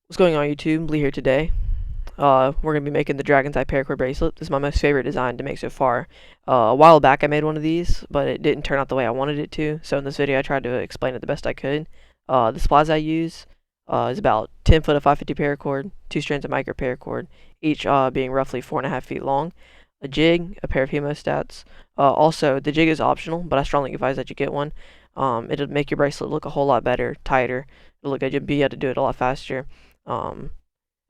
What's going on, YouTube? Lee here today. We're going to be making the Dragon's Eye Paracord Bracelet. This is my most favorite design to make so far. A while back I made one of these, but it didn't turn out the way I wanted it to, so in this video I tried to explain it the best I could. The supplies I use is about 10 foot of 550 paracord, 2 strands of micro paracord, each being roughly 4.5 feet long, a jig, a pair of hemostats. Also, the jig is optional, but I strongly advise that you get one. It'll make your bracelet look a whole lot better, tighter. It'll look good. You'll be able to do it a lot faster. Um,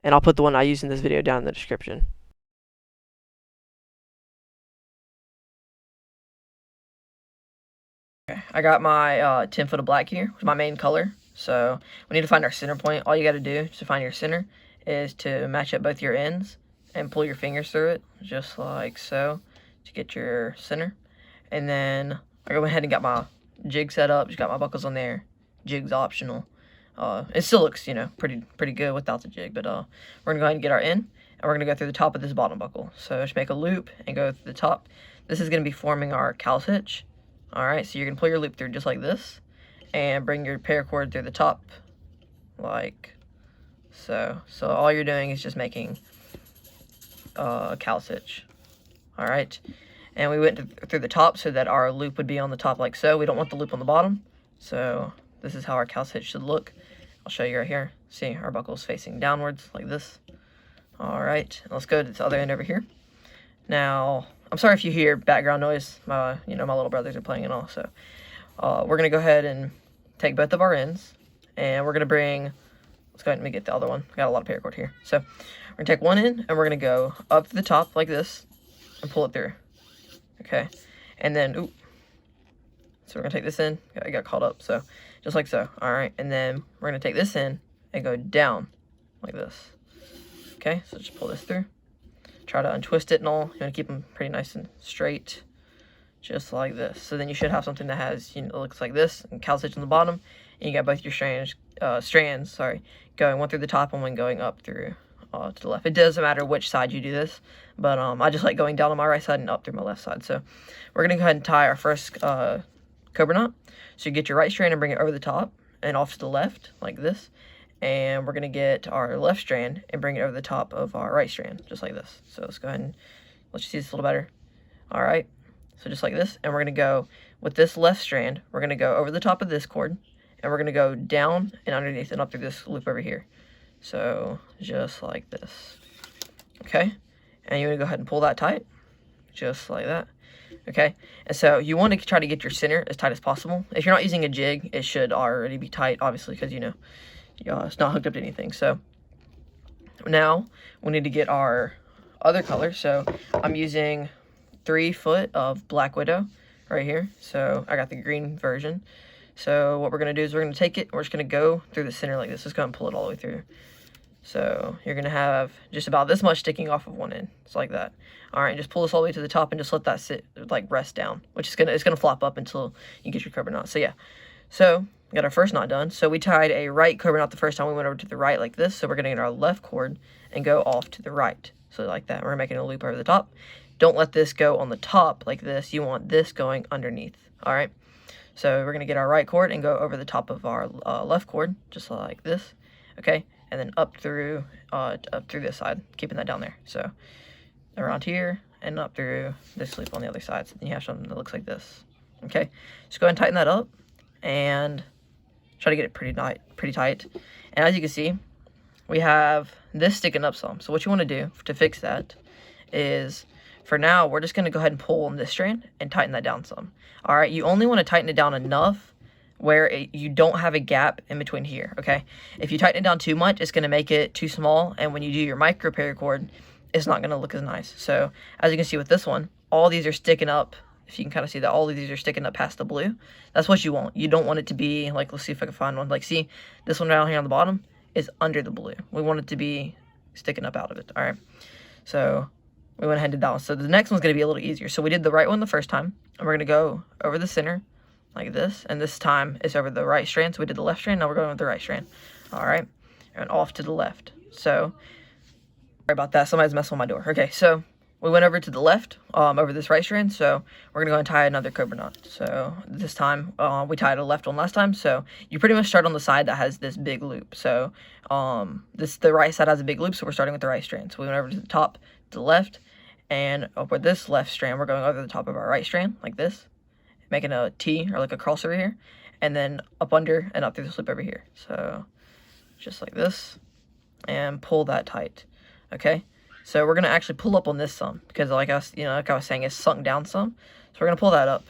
and I'll put the one I used in this video down in the description. Okay, I got my 10 foot of black here, which is my main color. So we need to find our center point. All you got to do to find your center is to match up both your ends and pull your fingers through it, just like so, to get your center. And then I go ahead and got my jig set up. Just got my buckles on there. Jig's optional. It still looks, pretty good without the jig, but we're gonna go ahead and get our end, and we're gonna go through the top of this bottom buckle. So just make a loop and go through the top. This is gonna be forming our cow's hitch. All right, so you're gonna pull your loop through just like this, and bring your paracord through the top, like so. So all you're doing is just making a cow's hitch. All right, and we went through the top so that our loop would be on the top like so. We don't want the loop on the bottom, so this is how our cow's hitch should look. I'll show you right here. See, our buckle is facing downwards like this. All right, let's go to this other end over here. Now, I'm sorry if you hear background noise. My little brothers are playing and all. So, we're gonna go ahead and take both of our ends, and we're gonna bring. Let's go ahead and get the other one. I got a lot of paracord here. So, we're gonna take one end, and we're gonna go up to the top like this, and pull it through. Okay, and then So we're gonna take this in. I got caught up. So. Just like so. All right, and then we're gonna take this in and go down like this. Okay, so just pull this through. Try to untwist it and all. You wanna keep them pretty nice and straight, just like this. So then you should have something that has, looks like this, and cow's hitch on the bottom, and you got both your strands, going one through the top and one going up through to the left. It doesn't matter which side you do this, but I just like going down on my right side and up through my left side. So we're gonna go ahead and tie our first cobra knot. So you get your right strand and bring it over the top and off to the left like this, and we're gonna get our left strand and bring it over the top of our right strand just like this. So let's go ahead and let you see this a little better. All right, so just like this, and we're gonna go with this left strand. We're gonna go over the top of this cord, and we're gonna go down and underneath and up through this loop over here. So just like this. Okay, and you're gonna go ahead and pull that tight, just like that. Okay, and so you want to try to get your center as tight as possible. If you're not using a jig, it should already be tight, obviously, because it's not hooked up to anything. So now we need to get our other color. So I'm using 3 foot of Black Widow right here. So I got the green version. So what we're gonna do is we're gonna take it. We're just gonna go through the center like this. Let's go and pull it all the way through. So you're gonna have just about this much sticking off of one end. It's like that. All right, just pull this all the way to the top and just let that sit, like rest down, which is it's gonna flop up until you get your cobra knot. So yeah, so we got our first knot done. So we tied a right cobra knot the first time we went over to the right like this. So we're gonna get our left cord and go off to the right. So like that, we're making a loop over the top. Don't let this go on the top like this. You want this going underneath. All right. So we're gonna get our right cord and go over the top of our left cord, just like this. Okay. And then up through this side, keeping that down there. So around here and up through this loop on the other side. So then you have something that looks like this. Okay, just go ahead and tighten that up and try to get it pretty tight. And as you can see, we have this sticking up some. So what you want to do to fix that is, for now, we're just going to go ahead and pull on this strand and tighten that down some. All right, you only want to tighten it down enough where you don't have a gap in between here, okay? If you tighten it down too much, it's going to make it too small, and when you do your micro paracord, it's not going to look as nice. So as you can see with this one, all these are sticking up. If you can kind of see that all of these are sticking up past the blue, that's what you want. You don't want it to be like, let's see if I can find one. Like, see this one down here on the bottom is under the blue. We want it to be sticking up out of it. All right, so we went ahead and did that one. So the next one's going to be a little easier. So we did the right one the first time, and we're going to go over the center like this, and this time it's over the right strand. So we did the left strand, now we're going with the right strand. All right, and off to the left. So sorry about that, somebody's messing with my door. Okay, so we went over to the left, over this right strand, so we're gonna go and tie another cobra knot. So this time, we tied a left one last time, so you pretty much start on the side that has this big loop. So the right side has a big loop, so we're starting with the right strand. So we went over to the top, to the left, and over this left strand, we're going over the top of our right strand, like this, making a T, or like a cross over here, and then up under and up through this loop over here. So just like this, and pull that tight, okay? So we're gonna actually pull up on this some, because like I was saying, it's sunk down some. So we're gonna pull that up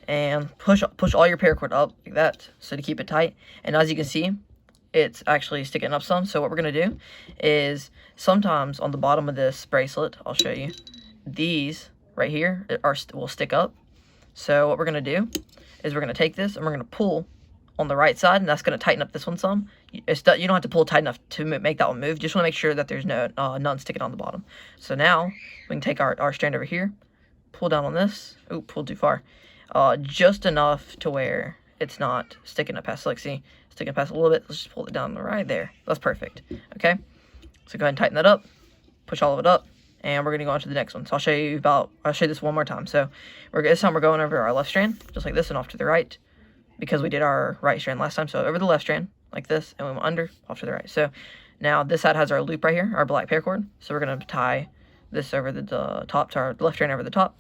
and push all your paracord up like that, so to keep it tight. And as you can see, it's actually sticking up some. So what we're gonna do is, sometimes on the bottom of this bracelet, I'll show you, these right here will stick up. So what we're gonna do is we're gonna take this and we're gonna pull on the right side, and that's going to tighten up this one some. You don't have to pull tight enough to make that one move. Just want to make sure that there's none sticking on the bottom. So now we can take our strand over here, pull down on this. Oh, pulled too far. Just enough to where it's not sticking up past. Like, see, sticking past a little bit. Let's just pull it down right there. That's perfect. Okay. So go ahead and tighten that up. Push all of it up, and we're going to go on to the next one. So I'll show you this one more time. So this time we're going over our left strand, just like this, and off to the right, because we did our right strand last time. So over the left strand, like this, and we went under, off to the right. So now this side has our loop right here, our black paracord. So we're going to tie this over the top to our left strand over the top.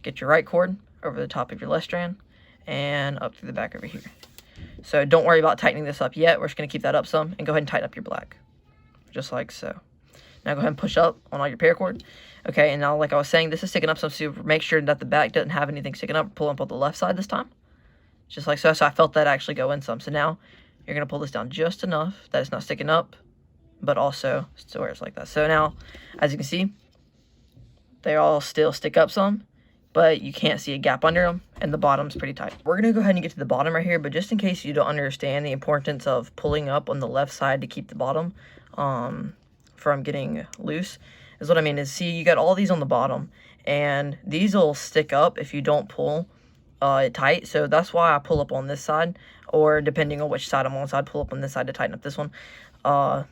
Get your right cord over the top of your left strand, and up through the back over here. So don't worry about tightening this up yet. We're just going to keep that up some, and go ahead and tighten up your black, just like so. Now go ahead and push up on all your paracord. Okay, and now like I was saying, this is sticking up some, so make sure that the back doesn't have anything sticking up. Pull up on the left side this time, just like so. So I felt that actually go in some. So now you're going to pull this down just enough that it's not sticking up, but also to where it's like that. So now, as you can see, they all still stick up some, but you can't see a gap under them, and the bottom's pretty tight. We're going to go ahead and get to the bottom right here, but just in case you don't understand the importance of pulling up on the left side to keep the bottom from getting loose, is what I mean is, see, you got all these on the bottom, and these will stick up if you don't pull it tight. So that's why I pull up on this side, or depending on which side I'm on, so I'd pull up on this side to tighten up this one.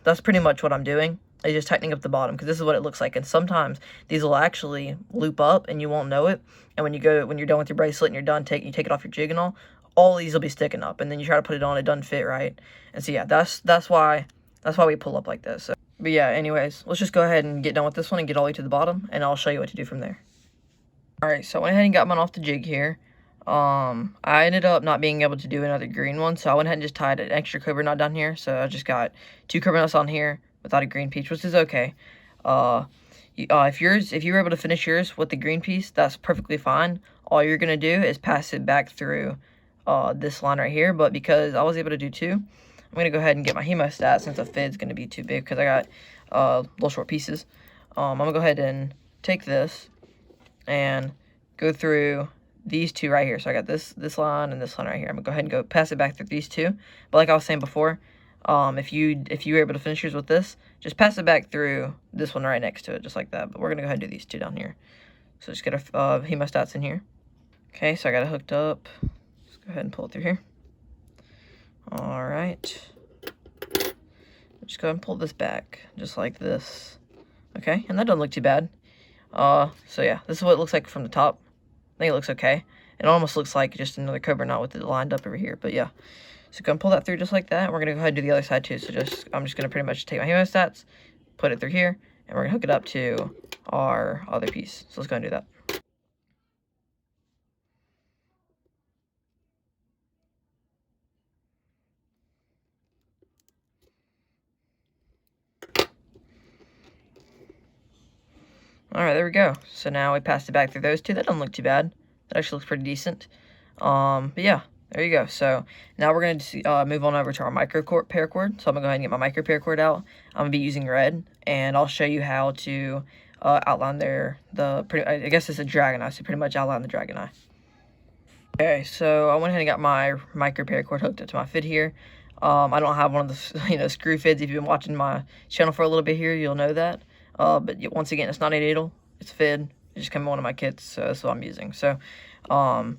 That's pretty much what I'm doing. It's just tightening up the bottom, because this is what it looks like. And sometimes these will actually loop up and you won't know it. And when you're done with your bracelet and you're done, you take it off your jig and all these will be sticking up. And then you try to put it on, it doesn't fit right. And so yeah, that's why we pull up like this. So, but yeah, anyways, let's just go ahead and get done with this one and get all the way to the bottom, and I'll show you what to do from there. Alright, so I went ahead and got mine off the jig here. I ended up not being able to do another green one, so I went ahead and just tied an extra cobra knot down here. So I just got 2 cobra knots on here without a green piece, which is okay. If you were able to finish yours with the green piece, that's perfectly fine. All you're gonna do is pass it back through this line right here. But because I was able to do 2, I'm gonna go ahead and get my hemostat, since the fid's gonna be too big because I got little short pieces. I'm gonna go ahead and take this and go through these 2 right here. So I got this line and this line right here. I'm gonna go ahead and go pass it back through these 2. But like I was saying before, if you were able to finish yours with this, just pass it back through this one right next to it, just like that. But we're gonna go ahead and do these 2 down here. So just get our hemostats in here. Okay, so I got it hooked up. Let's go ahead and pull it through here. All right. Just go ahead and pull this back, just like this. Okay, and that doesn't look too bad. So yeah, this is what it looks like from the top. I think it looks okay. It almost looks like just another cobra knot with it lined up over here, but yeah. So go and pull that through just like that. We're gonna go ahead and do the other side too. So I'm just gonna pretty much take my hemostats, put it through here, and we're gonna hook it up to our other piece. So let's go and do that. Alright, there we go. So now we passed it back through those 2. That doesn't look too bad. That actually looks pretty decent. But yeah, there you go. So now we're going to move on over to our micro paracord. So I'm going to go ahead and get my micro paracord out. I'm going to be using red, and I'll show you how to outline I guess it's a dragon eye, so pretty much outline the dragon eye. Okay, so I went ahead and got my micro paracord hooked up to my fid here. I don't have one of the screw fids. If you've been watching my channel for a little bit here, you'll know that. But once again, it's not a needle, it's a fid. It just came in one of my kits, so that's what I'm using. So I'm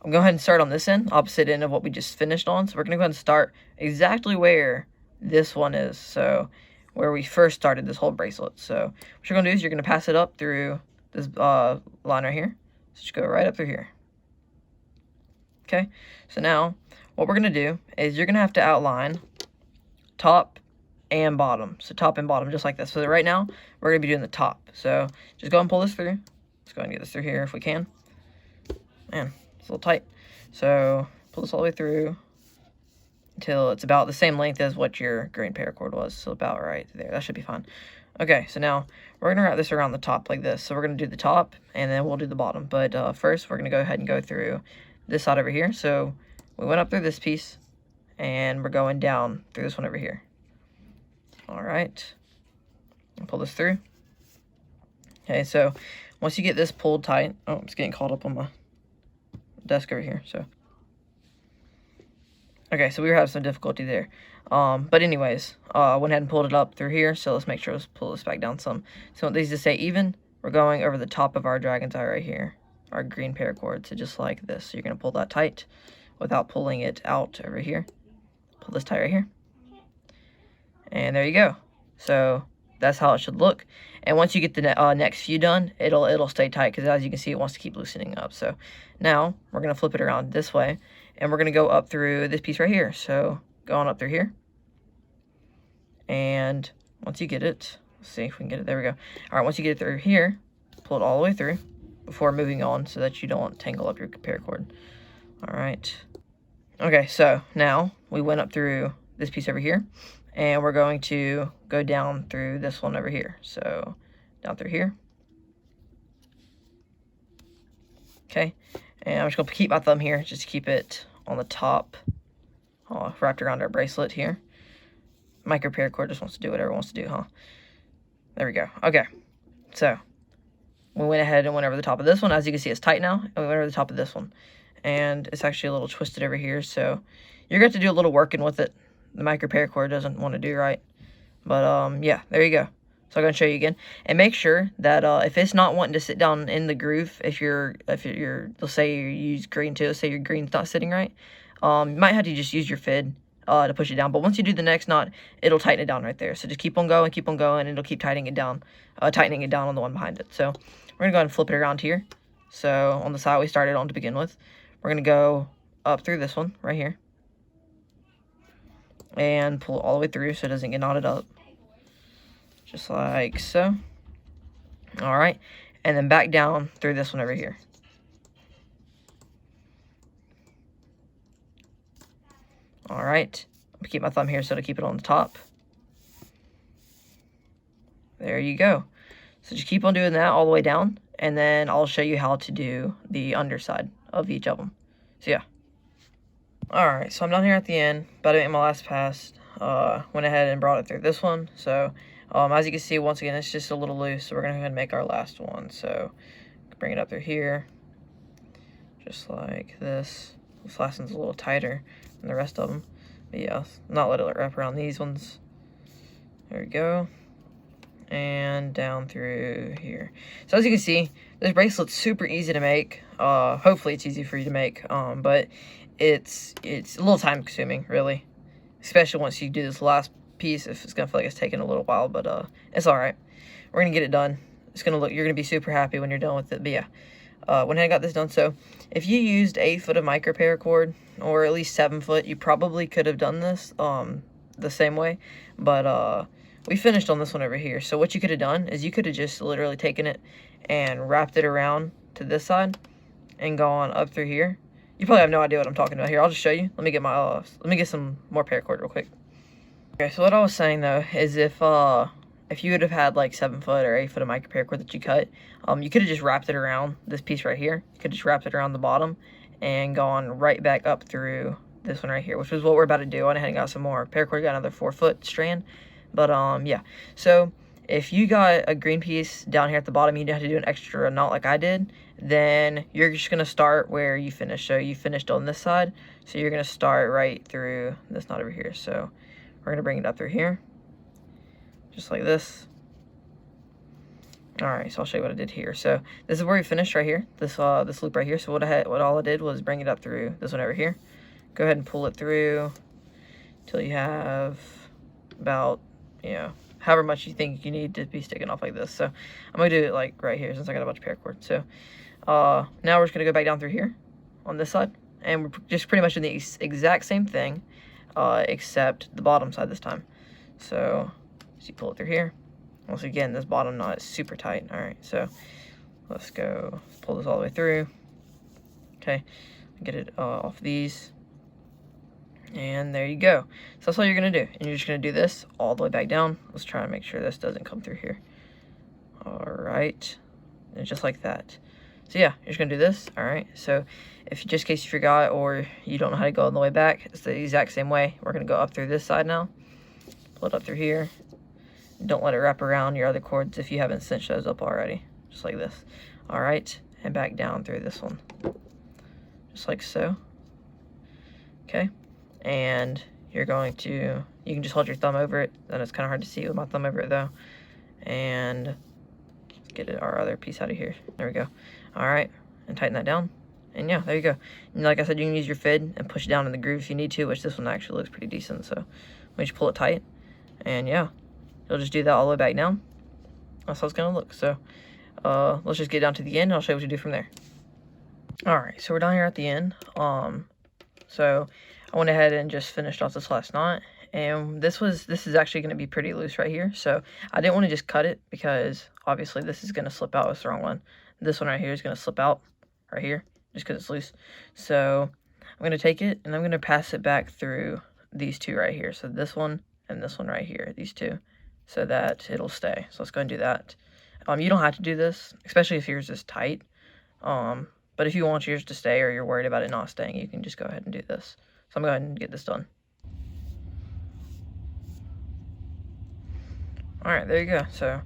going to go ahead and start on this end, opposite end of what we just finished on. So we're going to go ahead and start exactly where this one is, so where we first started this whole bracelet. So what you're going to do is you're going to pass it up through this line right here. So just go right up through here. Okay, so now what we're going to do is you're going to have to outline top and bottom. So top and bottom, just like this. So right now, we're going to be doing the top. So just go and pull this through. Let's go ahead and get this through here if we can. Man, it's a little tight. So pull this all the way through until it's about the same length as what your green paracord was. So about right there. That should be fine. Okay, so now we're going to wrap this around the top like this. So we're going to do the top, and then we'll do the bottom. But first, we're going to go ahead and go through this side over here. So we went up through this piece, and we're going down through this one over here. All right. Pull this through. Okay, so once you get this pulled tight, oh, it's getting caught up on my desk over here. So okay, so we were having some difficulty there. But anyways, I went ahead and pulled it up through here. So let's make sure let's pull this back down some. So want these to stay even. We're going over the top of our dragon's eye right here, our green paracord. So just like this. So you're gonna pull that tight without pulling it out over here. Pull this tight right here. And there you go. So that's how it should look. And once you get the next few done, it'll stay tight because as you can see, it wants to keep loosening up. So now we're going to flip it around this way, and we're going to go up through this piece right here. So go on up through here. And once you get it, let's see if we can get it. There we go. All right, once you get it through here, pull it all the way through before moving on so that you don't tangle up your paracord. All right. Okay, so now we went up through this piece over here. And we're going to go down through this one over here. So down through here. Okay. And I'm just going to keep my thumb here just to keep it on the top. Wrapped around our bracelet here. Micro paracord just wants to do whatever it wants to do, huh? There we go. Okay. So we went ahead and went over the top of this one. As you can see, it's tight now. And we went over the top of this one. And it's actually a little twisted over here. So you're going to have to do a little working with it. The micro paracord doesn't want to do right. But yeah, there you go. So I'm going to show you again. And make sure that if it's not wanting to sit down in the groove, if you're let's say you use green too, let's say your green's not sitting right, you might have to just use your fid to push it down. But once you do the next knot, it'll tighten it down right there. So just keep on going, and it'll keep tightening it down on the one behind it. So we're going to go ahead and flip it around here. So on the side we started on to begin with, we're going to go up through this one right here. And pull it all the way through so it doesn't get knotted up. Just like so. Alright. And then back down through this one over here. Alright. I'll keep my thumb here so to keep it on the top. There you go. So just keep on doing that all the way down. And then I'll show you how to do the underside of each of them. So yeah. Alright, so I'm down here at the end, about to make my last pass. Went ahead and brought it through this one. So, as you can see, once again, it's just a little loose. So we're going to go ahead and make our last one. So, bring it up through here. Just like this. This last one's a little tighter than the rest of them. But yeah, not let it wrap around these ones. There we go. And down through here. So as you can see, this bracelet's super easy to make. Hopefully it's easy for you to make. But it's a little time consuming, really, especially once you do this last piece. If it's gonna feel like it's taking a little while, but it's all right. We're gonna get it done. It's gonna look, you're gonna be super happy when you're done with it. But yeah, went ahead and got this done. So if you used 8 foot of micro paracord, or at least 7 foot, you probably could have done this the same way. But we finished on this one over here. So what you could have done is you could have just literally taken it and wrapped it around to this side and gone up through here. You probably have no idea what I'm talking about here. I'll just show you. Let me get my let me get some more paracord real quick. Okay, so what I was saying though is if you would have had like 7 foot or 8 foot of micro paracord that you cut, you could have just wrapped it around this piece right here. You could just wrapped it around the bottom and gone right back up through this one right here, which is what we're about to do. I went ahead and got some more paracord, got another 4 foot strand. But yeah, so if you got a green piece down here at the bottom, you didn't have to do an extra knot like I did, then you're just going to start where you finished. So you finished on this side, so you're going to start right through this knot over here. So we're going to bring it up through here, just like this. Alright, so I'll show you what I did here. So this is where we finished right here, this loop right here. So what all I did was bring it up through this one over here. Go ahead and pull it through till you have about, however much you think you need to be sticking off like this. So I'm gonna do it like right here since I got a bunch of paracord. So now we're just gonna go back down through here on this side, and we're just pretty much doing the exact same thing, except the bottom side this time. So you pull it through here. Once again, this bottom knot is super tight. All right, so let's go pull this all the way through. Okay, get it off these. And there you go. So that's all you're going to do. And you're just going to do this all the way back down. Let's try and make sure this doesn't come through here. All right. And just like that. So yeah, you're just going to do this. All right. So if just in case you forgot or you don't know how to go all the way back, it's the exact same way. We're going to go up through this side now. Pull it up through here. Don't let it wrap around your other cords if you haven't cinched those up already. Just like this. All right. And back down through this one. Just like so. Okay. And you're going to, you can just hold your thumb over it. Then it's kind of hard to see with my thumb over it though. And get our other piece out of here. There we go. All right, and tighten that down. And yeah, there you go. And like I said, you can use your fid and push it down in the groove if you need to, which this one actually looks pretty decent. So we just pull it tight. And yeah, you'll just do that all the way back down. That's how it's gonna look. So let's just get down to the end and I'll show you what to do from there. All right, so we're down here at the end. So I went ahead and just finished off this last knot, and this is actually going to be pretty loose right here. So I didn't want to just cut it because obviously this is going to slip out. It's the wrong one. This one right here is going to slip out right here just because it's loose. So I'm going to take it and I'm going to pass it back through these two right here. So this one and this one right here, these two, so that it'll stay. So let's go and do that. You don't have to do this, especially if yours is tight. But if you want yours to stay or you're worried about it not staying, you can just go ahead and do this. So I'm going to go ahead and get this done. Alright, there you go. So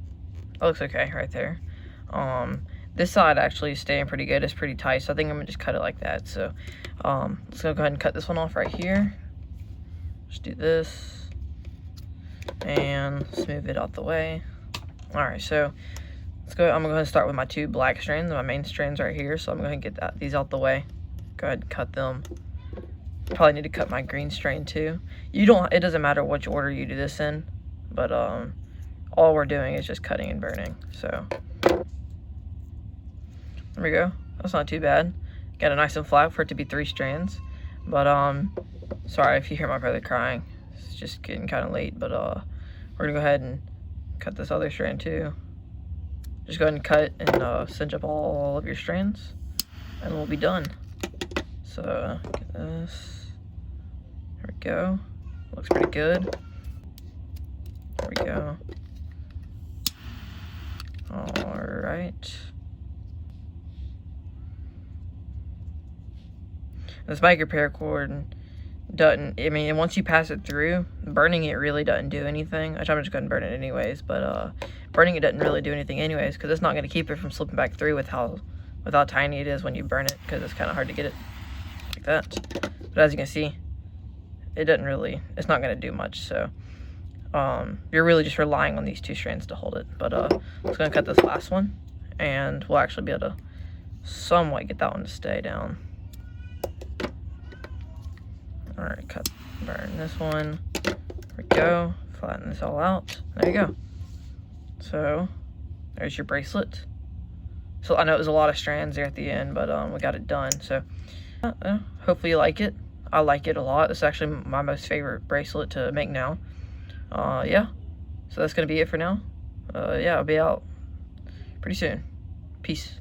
that looks okay right there. This side actually is staying pretty good. It's pretty tight, so I think I'm going to just cut it like that. So let's go ahead and cut this one off right here. Just do this. And let's move it out the way. Alright, so let's go. I'm going to go ahead and start with my two black strands, my main strands right here. So I'm going to get these out the way. Go ahead and cut them. Probably need to cut my green strand too. It doesn't matter which order you do this in, but all we're doing is just cutting and burning. So there we go. That's not too bad. Got it nice and flat for it to be 3 strands. But sorry if you hear my brother crying. It's just getting kind of late, but we're gonna go ahead and cut this other strand too. Just go ahead and cut and cinch up all of your strands, and we'll be done. So get this. There we go. Looks pretty good. There we go. Alright. This micro paracord doesn't, I mean, once you pass it through, burning it really doesn't do anything. I'm just going to burn it anyways, but burning it doesn't really do anything anyways, because it's not going to keep it from slipping back through with how tiny it is when you burn it, because it's kind of hard to get it like that. But as you can see, it's not going to do much. So you're really just relying on these 2 strands to hold it. But let's go and cut this last one, and we'll actually be able to somewhat get that one to stay down. All right, burn this one. There we go. Flatten this all out. There you go. So there's your bracelet. So I know it was a lot of strands there at the end, but we got it done. So hopefully you like it. I like it a lot. It's actually my most favorite bracelet to make now. Yeah. So that's going to be it for now. Yeah, I'll be out pretty soon. Peace.